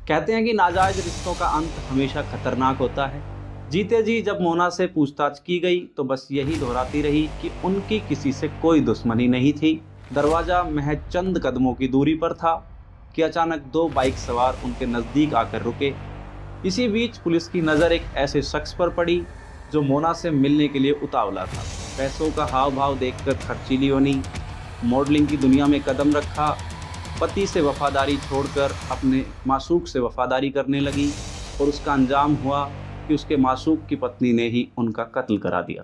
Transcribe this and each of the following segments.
कहते हैं कि नाजायज रिश्तों का अंत हमेशा खतरनाक होता है। जीते जी जब मोना से पूछताछ की गई तो बस यही दोहराती रही कि उनकी किसी से कोई दुश्मनी नहीं थी। दरवाजा महज चंद कदमों की दूरी पर था कि अचानक दो बाइक सवार उनके नजदीक आकर रुके। इसी बीच पुलिस की नज़र एक ऐसे शख्स पर पड़ी जो मोना से मिलने के लिए उतावला था। पैसों का हाव भाव देखकर खर्चीली बनी, मॉडलिंग की दुनिया में कदम रखा, पति से वफादारी छोड़कर अपने मासूक से वफादारी करने लगी और उसका अंजाम हुआ कि उसके मासूक की पत्नी ने ही उनका कत्ल करा दिया।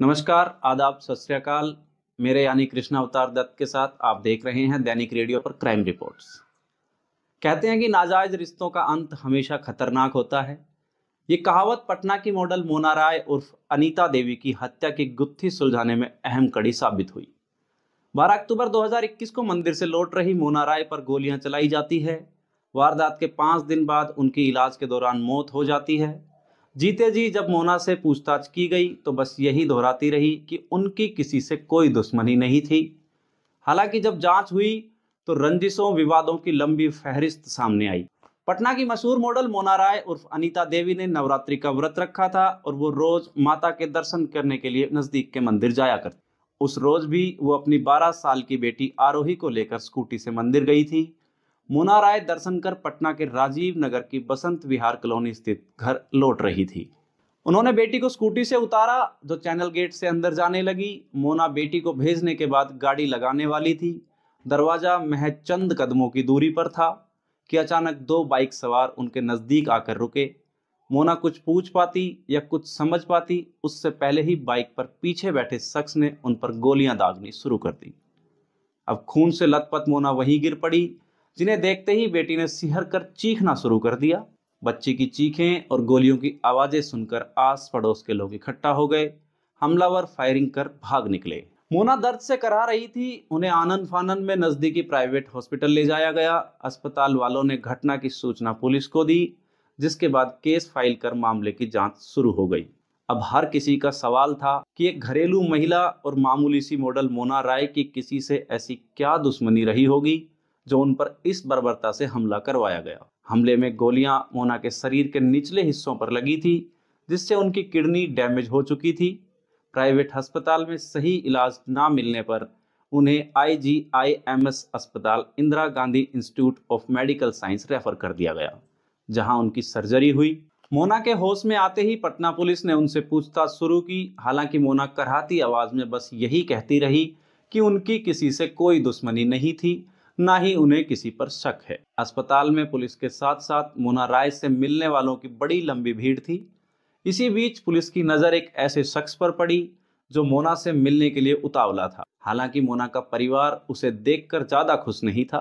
नमस्कार, आदाब, सत श्री अकाल। मेरे यानी कृष्णा अवतार दत्त के साथ आप देख रहे हैं दैनिक रेडियो पर क्राइम रिपोर्ट्स। कहते हैं कि नाजायज रिश्तों का अंत हमेशा खतरनाक होता है। ये कहावत पटना की मॉडल मोना राय उर्फ अनीता देवी की हत्या की गुत्थी सुलझाने में अहम कड़ी साबित हुई। 12 अक्टूबर 2021 को मंदिर से लौट रही मोना राय पर गोलियां चलाई जाती है। वारदात के 5 दिन बाद उनकी इलाज के दौरान मौत हो जाती है। जीते जी जब मोना से पूछताछ की गई तो बस यही दोहराती रही कि उनकी किसी से कोई दुश्मनी नहीं थी। हालांकि जब जांच हुई तो रंजिशों विवादों की लंबी फहरिस्त सामने आई। पटना की मशहूर मॉडल मोना राय उर्फ अनीता देवी ने नवरात्रि का व्रत रखा था और वो रोज माता के दर्शन करने के लिए नजदीक के मंदिर जाया करती। उस रोज भी वो अपनी 12 साल की बेटी आरोही को लेकर स्कूटी से मंदिर गई थी। मोना राय दर्शन कर पटना के राजीव नगर की बसंत विहार कॉलोनी स्थित घर लौट रही थी। उन्होंने बेटी को स्कूटी से उतारा जो चैनल गेट से अंदर जाने लगी। मोना बेटी को भेजने के बाद गाड़ी लगाने वाली थी। दरवाजा महज चंद कदमों की दूरी पर था कि अचानक दो बाइक सवार उनके नजदीक आकर रुके। मोना कुछ पूछ पाती या कुछ समझ पाती उससे पहले ही बाइक पर पीछे बैठे शख्स ने उन पर गोलियां दागनी शुरू कर दी। अब खून से लथपथ मोना वहीं गिर पड़ी, जिन्हें देखते ही बेटी ने सिहर कर चीखना शुरू कर दिया। बच्ची की चीखें और गोलियों की आवाजें सुनकर आस पड़ोस के लोग इकट्ठा हो गए। हमलावर फायरिंग कर भाग निकले। मोना दर्द से करा रही थी। उन्हें आनन फानन में नजदीकी प्राइवेट हॉस्पिटल ले जाया गया। अस्पताल वालों ने घटना की सूचना पुलिस को दी, जिसके बाद केस फाइल कर मामले की जांच शुरू हो गई। अब हर किसी का सवाल था कि एक घरेलू महिला और मामूली सी मॉडल मोना राय की किसी से ऐसी क्या दुश्मनी रही होगी जो उन पर इस बर्बरता से हमला करवाया गया। हमले में गोलियां मोना के शरीर के निचले हिस्सों पर लगी थी, जिससे उनकी किडनी डैमेज हो चुकी थी। प्राइवेट अस्पताल में सही इलाज ना मिलने पर उन्हें IGIMS अस्पताल Indira Gandhi institute of medical science refer कर दिया गया, जहां उनकी सर्जरी हुई। मोना के होश में आते ही पटना पुलिस ने उनसे पूछताछ शुरू की। हालांकि मोना कराहती आवाज में बस यही कहती रही कि उनकी किसी से कोई दुश्मनी नहीं थी, ना ही उन्हें किसी पर शक है। अस्पताल में पुलिस के साथ साथ मोना राय से मिलने वालों की बड़ी लंबी भीड़ थी। इसी बीच पुलिस की नज़र एक ऐसे शख्स पर पड़ी जो मोना से मिलने के लिए उतावला था। हालांकि मोना का परिवार उसे देखकर ज़्यादा खुश नहीं था।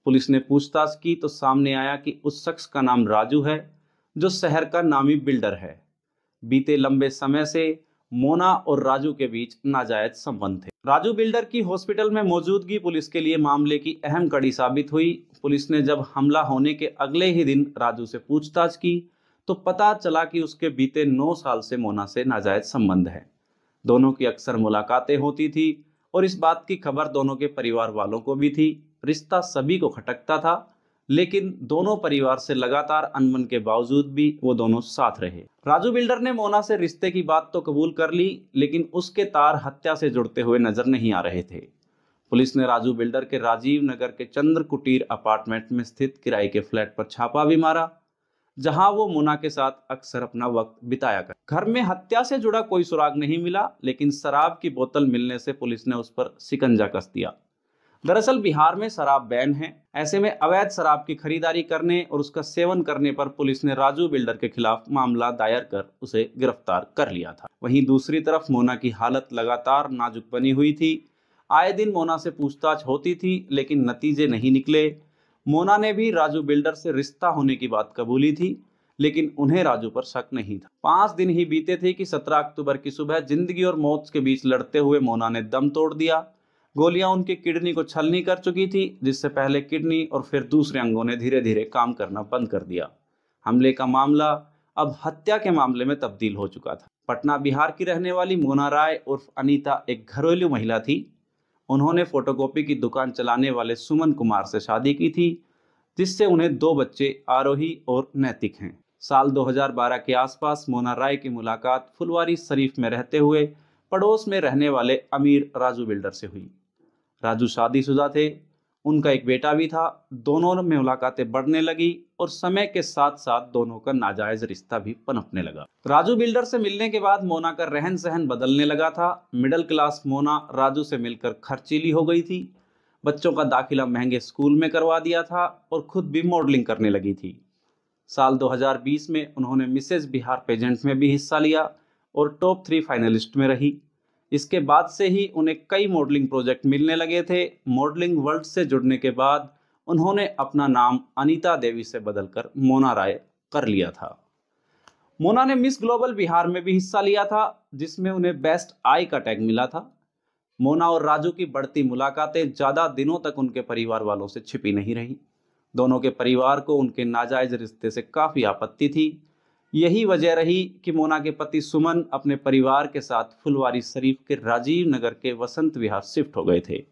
पुलिस ने पूछताछ की तो सामने आया कि उस शख्स का नाम राजू है, जो शहर का नामी बिल्डर है। बीते लंबे समय से मोना और राजू के बीच नाजायज संबंध थे। राजू बिल्डर की हॉस्पिटल में मौजूदगी पुलिस के लिए मामले की अहम कड़ी साबित हुई। पुलिस ने जब हमला होने के अगले ही दिन राजू से पूछताछ की तो पता चला कि उसके बीते 9 साल से मोना से नाजायज संबंध है। दोनों की अक्सर मुलाकातें होती थी और इस बात की खबर दोनों के परिवार वालों को भी थी। रिश्ता सभी को खटकता था, लेकिन दोनों परिवार से लगातार अनबन के बावजूद भी वो दोनों साथ रहे। राजू बिल्डर ने मोना से रिश्ते की बात तो कबूल कर ली, लेकिन उसके तार हत्या से जुड़ते हुए नजर नहीं आ रहे थे। पुलिस ने राजू बिल्डर के राजीव नगर के चंद्र कुटीर अपार्टमेंट में स्थित किराए के फ्लैट पर छापा भी मारा, जहां वो मोना के साथ अक्सर अपना वक्त बिताया कर। घर में हत्या से जुड़ा कोई सुराग नहीं मिला, लेकिन शराब की बोतल मिलने से पुलिस ने उस पर शिकंजा कस दिया। दरअसल बिहार में शराब बैन है। ऐसे में अवैध शराब की खरीदारी करने और उसका सेवन करने पर पुलिस ने राजू बिल्डर के खिलाफ मामला दायर कर उसे गिरफ्तार कर लिया था। वहीं दूसरी तरफ मोना की हालत लगातार नाजुक बनी हुई थी। आए दिन मोना से पूछताछ होती थी, लेकिन नतीजे नहीं निकले। मोना ने भी राजू बिल्डर से रिश्ता होने की बात कबूली थी, लेकिन उन्हें राजू पर शक नहीं था। 5 दिन ही बीते थे कि 17 अक्टूबर की सुबह जिंदगी और मौत के बीच लड़ते हुए मोना ने दम तोड़ दिया। गोलियां उनकी किडनी को छलनी कर चुकी थी, जिससे पहले किडनी और फिर दूसरे अंगों ने धीरे धीरे काम करना बंद कर दिया। हमले का मामला अब हत्या के मामले में तब्दील हो चुका था। पटना बिहार की रहने वाली मोना राय उर्फ अनीता एक घरेलू महिला थी। उन्होंने फोटोकॉपी की दुकान चलाने वाले सुमन कुमार से शादी की थी, जिससे उन्हें 2 बच्चे आरोही और नैतिक हैं। साल 2012 के आसपास मोना राय की मुलाकात फुलवारी शरीफ में रहते हुए पड़ोस में रहने वाले अमीर राजू बिल्डर से हुई। राजू शादीशुदा थे, उनका एक बेटा भी था। दोनों में मुलाकातें बढ़ने लगी और समय के साथ साथ दोनों का नाजायज रिश्ता भी पनपने लगा। राजू बिल्डर से मिलने के बाद मोना का रहन सहन बदलने लगा था। मिडिल क्लास मोना राजू से मिलकर खर्चीली हो गई थी, बच्चों का दाखिला महंगे स्कूल में करवा दिया था और खुद भी मॉडलिंग करने लगी थी। साल 2020 में उन्होंने मिसेज बिहार पेजेंट में भी हिस्सा लिया और टॉप 3 फाइनलिस्ट में रही। इसके बाद से ही उन्हें कई मॉडलिंग प्रोजेक्ट मिलने लगे थे। मॉडलिंग वर्ल्ड से जुड़ने के बाद उन्होंने अपना नाम अनीता देवी से बदलकर मोना राय कर लिया था। मोना ने मिस ग्लोबल बिहार में भी हिस्सा लिया था, जिसमें उन्हें बेस्ट आई का टैग मिला था। मोना और राजू की बढ़ती मुलाकातें ज़्यादा दिनों तक उनके परिवार वालों से छिपी नहीं रही। दोनों के परिवार को उनके नाजायज रिश्ते से काफ़ी आपत्ति थी। यही वजह रही कि मोना के पति सुमन अपने परिवार के साथ फुलवारी शरीफ के राजीव नगर के वसंत विहार शिफ्ट हो गए थे,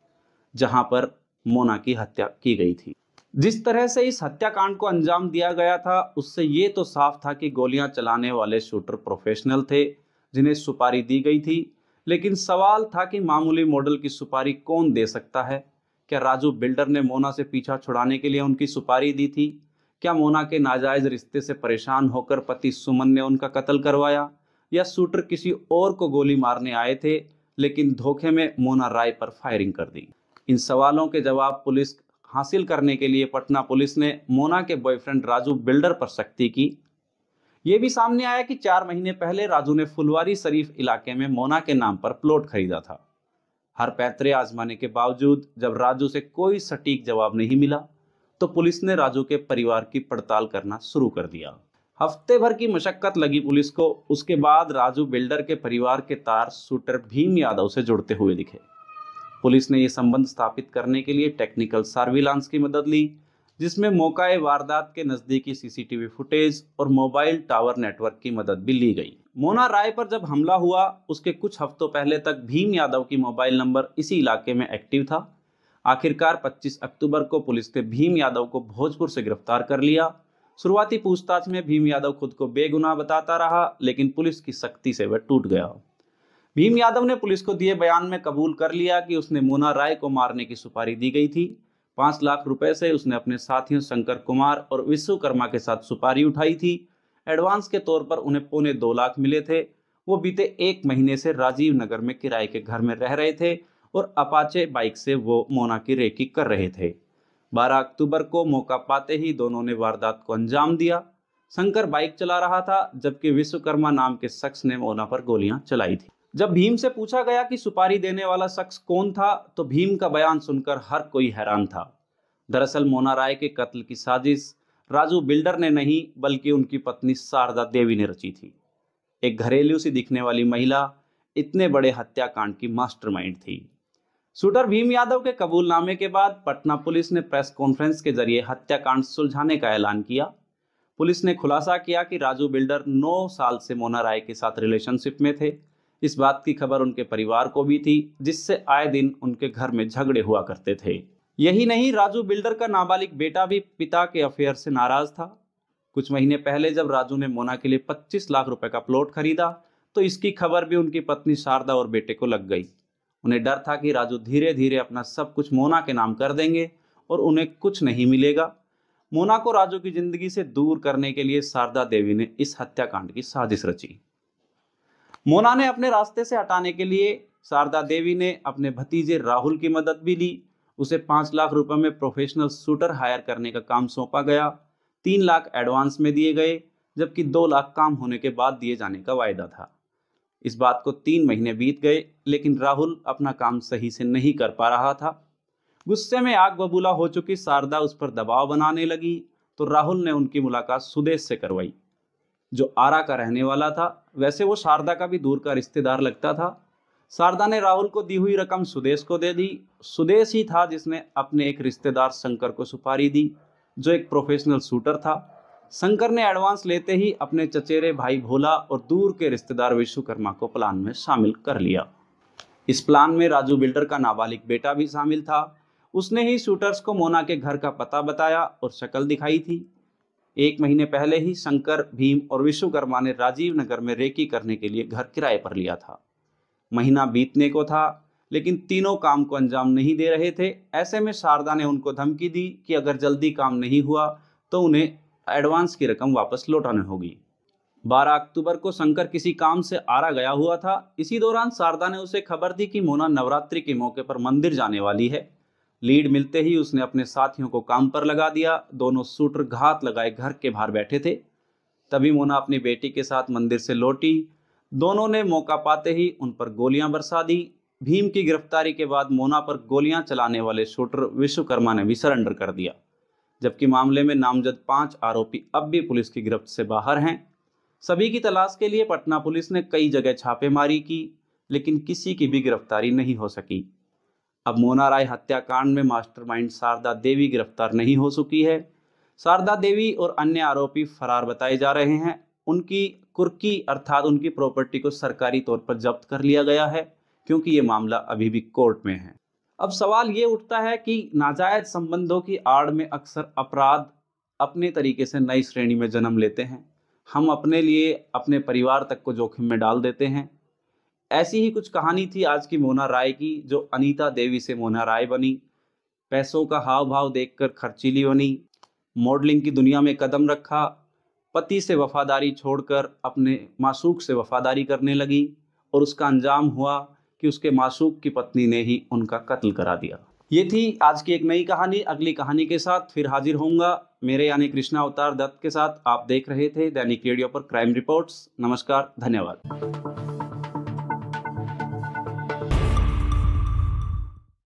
जहां पर मोना की हत्या की गई थी। जिस तरह से इस हत्याकांड को अंजाम दिया गया था, उससे ये तो साफ था कि गोलियां चलाने वाले शूटर प्रोफेशनल थे जिन्हें सुपारी दी गई थी। लेकिन सवाल था कि मामूली मॉडल की सुपारी कौन दे सकता है? क्या राजू बिल्डर ने मोना से पीछा छुड़ाने के लिए उनकी सुपारी दी थी? क्या मोना के नाजायज रिश्ते से परेशान होकर पति सुमन ने उनका कत्ल करवाया, या शूटर किसी और को गोली मारने आए थे लेकिन धोखे में मोना राय पर फायरिंग कर दी? इन सवालों के जवाब पुलिस हासिल करने के लिए पटना पुलिस ने मोना के बॉयफ्रेंड राजू बिल्डर पर सख्ती की। ये भी सामने आया कि 4 महीने पहले राजू ने फुलवारी शरीफ इलाके में मोना के नाम पर प्लॉट खरीदा था। हर पैतरे आजमाने के बावजूद जब राजू से कोई सटीक जवाब नहीं मिला, तो पुलिस ने राजू के परिवार की पड़ताल करना शुरू कर दिया। हफ्ते भर की मशक्कत लगी पुलिस को। उसके बाद राजू बिल्डर के परिवार के तार शूटर भीम यादव से जुड़ते हुए दिखे। पुलिस ने यह संबंध स्थापित करने के लिए टेक्निकल सर्विलांस की मदद ली, जिसमें मौकाए वारदात के नजदीकी सीसीटीवी फुटेज और मोबाइल टावर नेटवर्क की मदद भी ली गई। मोना राय पर जब हमला हुआ, उसके कुछ हफ्तों पहले तक भीम यादव की मोबाइल नंबर इसी इलाके में एक्टिव था। आखिरकार 25 अक्टूबर को पुलिस ने भीम यादव को भोजपुर से गिरफ्तार कर लिया। शुरुआती पूछताछ में भीम यादव खुद को बेगुनाह बताता रहा, लेकिन पुलिस की सख्ती से वह टूट गया। भीम यादव ने पुलिस को दिए बयान में कबूल कर लिया कि उसने मोना राय को मारने की सुपारी दी गई थी। 5 लाख रुपए से उसने अपने साथियों शंकर कुमार और विश्वकर्मा के साथ सुपारी उठाई थी। एडवांस के तौर पर उन्हें 2.25 लाख मिले थे। वो बीते 1 महीने से राजीव नगर में किराए के घर में रह रहे थे और अपाचे बाइक से वो मोना की रेकी कर रहे थे। 12 अक्टूबर को मौका पाते ही दोनों ने वारदात को अंजाम दिया। शंकर बाइक चला रहा था, जबकि विश्वकर्मा नाम के शख्स ने मोना पर गोलियां चलाई थी। जब भीम से पूछा गया कि सुपारी देने वाला शख्स कौन था, तो भीम का बयान सुनकर हर कोई हैरान था। दरअसल मोना राय के कत्ल की साजिश राजू बिल्डर ने नहीं, बल्कि उनकी पत्नी शारदा देवी ने रची थी। एक घरेलू सी दिखने वाली महिला इतने बड़े हत्याकांड की मास्टरमाइंड थी। शूटर भीम यादव के कबूलनामे के बाद पटना पुलिस ने प्रेस कॉन्फ्रेंस के जरिए हत्याकांड सुलझाने का ऐलान किया। पुलिस ने खुलासा किया कि राजू बिल्डर 9 साल से मोना राय के साथ रिलेशनशिप में थे। इस बात की खबर उनके परिवार को भी थी, जिससे आए दिन उनके घर में झगड़े हुआ करते थे। यही नहीं, राजू बिल्डर का नाबालिग बेटा भी पिता के अफेयर से नाराज था। कुछ महीने पहले जब राजू ने मोना के लिए 25 लाख रुपए का प्लॉट खरीदा, तो इसकी खबर भी उनकी पत्नी शारदा और बेटे को लग गई। उन्हें डर था कि राजू धीरे धीरे अपना सब कुछ मोना के नाम कर देंगे और उन्हें कुछ नहीं मिलेगा। मोना को राजू की जिंदगी से दूर करने के लिए शारदा देवी ने इस हत्याकांड की साजिश रची। मोना ने अपने रास्ते से हटाने के लिए शारदा देवी ने अपने भतीजे राहुल की मदद भी ली। उसे 5 लाख रुपए में प्रोफेशनल शूटर हायर करने का काम सौंपा गया। 3 लाख एडवांस में दिए गए, जबकि 2 लाख काम होने के बाद दिए जाने का वायदा था। इस बात को 3 महीने बीत गए, लेकिन राहुल अपना काम सही से नहीं कर पा रहा था। गुस्से में आग बबूला हो चुकी शारदा उस पर दबाव बनाने लगी, तो राहुल ने उनकी मुलाकात सुदेश से करवाई, जो आरा का रहने वाला था। वैसे वो शारदा का भी दूर का रिश्तेदार लगता था। शारदा ने राहुल को दी हुई रकम सुदेश को दे दी। सुदेश ही था जिसने अपने एक रिश्तेदार शंकर को सुपारी दी, जो एक प्रोफेशनल शूटर था। शंकर ने एडवांस लेते ही अपने चचेरे भाई भोला और दूर के रिश्तेदार विश्वकर्मा को प्लान में शामिल कर लिया। इस प्लान में राजू बिल्डर का नाबालिग बेटा भी शामिल था। उसने ही शूटर्स को मोना के घर का पता बताया और शक्ल दिखाई थी। 1 महीने पहले ही शंकर, भीम और विश्वकर्मा ने राजीव नगर में रेकी करने के लिए घर किराए पर लिया था। महीना बीतने को था, लेकिन तीनों काम को अंजाम नहीं दे रहे थे। ऐसे में शारदा ने उनको धमकी दी कि अगर जल्दी काम नहीं हुआ तो उन्हें एडवांस की रकम वापस लौटानी होगी। 12 अक्टूबर को शंकर किसी काम से आरा गया हुआ था। इसी दौरान शारदा ने उसे खबर दी कि मोना नवरात्रि के मौके पर मंदिर जाने वाली है। लीड मिलते ही उसने अपने साथियों को काम पर लगा दिया। दोनों शूटर घात लगाए घर के बाहर बैठे थे। तभी मोना अपनी बेटी के साथ मंदिर से लौटी। दोनों ने मौका पाते ही उन पर गोलियां बरसा दी। भीम की गिरफ्तारी के बाद मोना पर गोलियां चलाने वाले शूटर विश्वकर्मा ने भी सरेंडर कर दिया, जबकि मामले में नामजद 5 आरोपी अब भी पुलिस की गिरफ्त से बाहर हैं। सभी की तलाश के लिए पटना पुलिस ने कई जगह छापेमारी की, लेकिन किसी की भी गिरफ्तारी नहीं हो सकी। अब मोना राय हत्याकांड में मास्टरमाइंड शारदा देवी गिरफ्तार नहीं हो चुकी है। शारदा देवी और अन्य आरोपी फरार बताए जा रहे हैं। उनकी कुर्की अर्थात उनकी प्रॉपर्टी को सरकारी तौर पर जब्त कर लिया गया है, क्योंकि ये मामला अभी भी कोर्ट में है। अब सवाल ये उठता है कि नाजायज संबंधों की आड़ में अक्सर अपराध अपने तरीके से नई श्रेणी में जन्म लेते हैं। हम अपने लिए, अपने परिवार तक को जोखिम में डाल देते हैं। ऐसी ही कुछ कहानी थी आज की मोना राय की, जो अनीता देवी से मोना राय बनी। पैसों का हाव भाव देखकर खर्चीली बनी, मॉडलिंग की दुनिया में कदम रखा, पति से वफादारी छोड़कर अपने मासूक से वफादारी करने लगी, और उसका अंजाम हुआ कि उसके मासूक की पत्नी ने ही उनका कत्ल करा दिया। ये थी आज की एक नई कहानी। अगली कहानी के साथ फिर हाजिर होऊंगा, मेरे यानी कृष्णा अवतार दत्त के साथ। आप देख रहे थे दैनिक रेडियो पर क्राइम रिपोर्ट्स। नमस्कार, धन्यवाद।